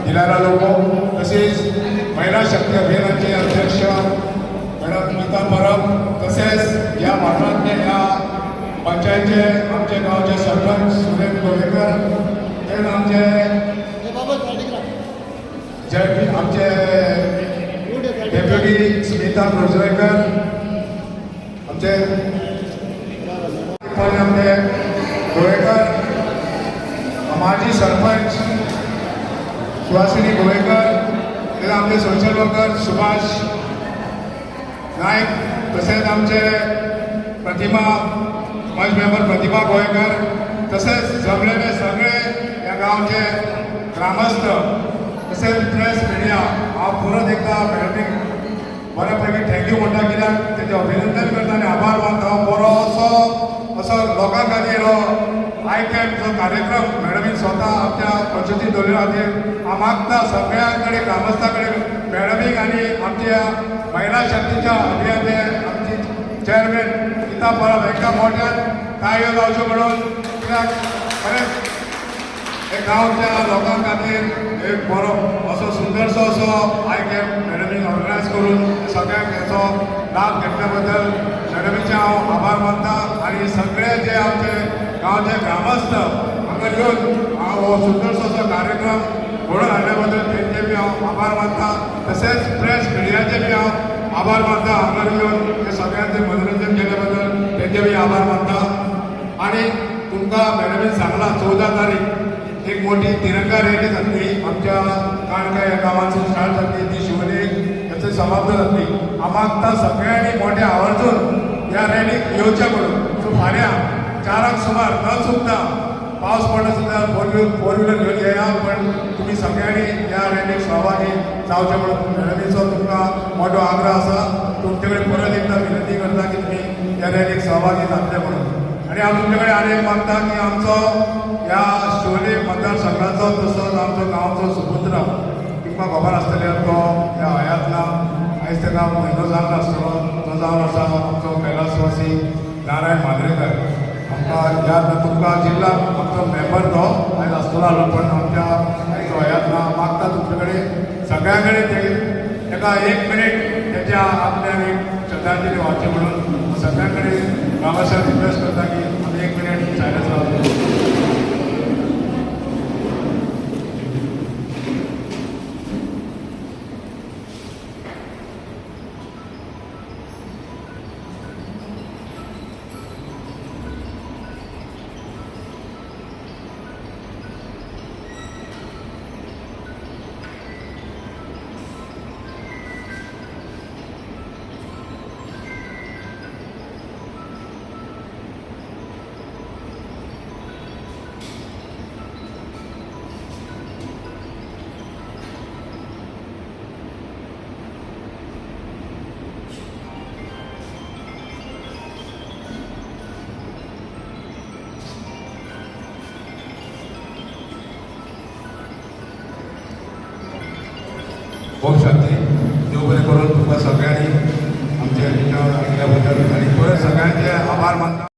Dilhara loco तसेच महिला शक्ती अभियानाचे अध्यक्ष मॅडम गीता परब तसेच या भागातल्या या पंचायतचे आमच्या गावचे सरपंच सुरेश गोवेकर तेच आमचे आमचे डेप्युटी स्मिता रोजवेकर आमचे आमचे गोवेकर माजी सरपंच सुहासिनी गोवेकर तेच आमचे सोशल वर्कर सुभाष नाईक तसेच आमचे प्रतिमा पंच मेंबर प्रतिमा गोवेकर तसेच जमलेले सगळे या गावचे ग्रामस्थ तसेच प्रेस मिडिया हांव परत एकदा मॅडमीक बऱ्यापैकी थँक्यू म्हणटा कित्याक तेजें अभिनंदन करता आनी आभार मानता बरो असो लोकां खातीर हो आय कॅम्प जो कार्यक्रम मॅडमीन स्वता आमच्या पद्दतीन दवरले खातीर हांव मागता सगळ्यां कडेन ग्रामस्थां कडेन मॅडमीक आनी आमच्या महिला शक्तीच्या अभियानाचे आमची चेअरमॅन गीता परब हांकां मोठ्यान कार्य जावचें म्हणून कित्याक खरेंच हे गांवच्या लोकां खातीर एक बरो असो सुंदरसो असो आय कॅम्प मॅडमीन ऑर्गनायज करून सगळ्यांक हेचो लाभ घेतल्या बद्दल मॅडमीचे हांव आभार मानता आनी सगळे जे आमचे गांवचे ग्रामस्थ हांगा येवन हांव हो सुंदरसो असो कार्यक्रम घडोवन हाडल्या बद्दल तेंचे बी हांव आभार मानता तशेंच प्रेस मिडियाचे बी हांव आभार मानता हांगा येवन हे सगळ्यांचें मनोरंजन केल्या बद्दल तेंचे बी आभार मानता आनी तुमकां मॅडमीन सांगलां 14 तारीख एक मोठी तिरंगा रॅली जातली आमच्या काणका ह्या गांवांतसून स्टार्ट जातली ती शिवनेक याची समाप्त जातली हांव मागता सगळ्यांनी मोठ्या आवर्जून ह्या रॅलीक येवचें म्हणून सो फाल्यां 4 सुमार न चुकता पावस पडटा सुद्दां फोर व्हिलर घेवन येया पण तुमी सगळ्यांनी ह्या रॅलीक सहभागी जावचें म्हणून मॅडमीचो तुमकां मोठो आग्रह आसा तुमचे कडेन परत एकदा विनंती करता की तुमी ह्या रॅलीक सहभागी जातले म्हणून आनी हांव तुमचे कडेन आनी एक मागता की आमचो ह्या शिवोले मतदारसंघाचो तसोच आमचो गांवचो सुपुत्र तुमकां खबर आसतलें तो ह्या हयातला आयज ताका म्हयनो जाल्लो आसतलो तो जावन आसा आमचो कैलासवासी नारायण मांद्रेकर आमकां याद तुमकां जिल्ला आमचो मेंबर तो आयज आसतलो आसलो पण आमच्या आयज हयातला मागता तुमचे कडेन सगळ्यां कडेन ताका 1 मिनीट तेच्या आपल्याक एक श्रद्धांजली व्हांवची म्हणून सगळ्यां कडेन गांवाच्या रिक्वेस्ट करता की आमी 1 मिनीट सायलन्स रावतले खूप शांती देव बरें करून तुमकां सगळ्यांनी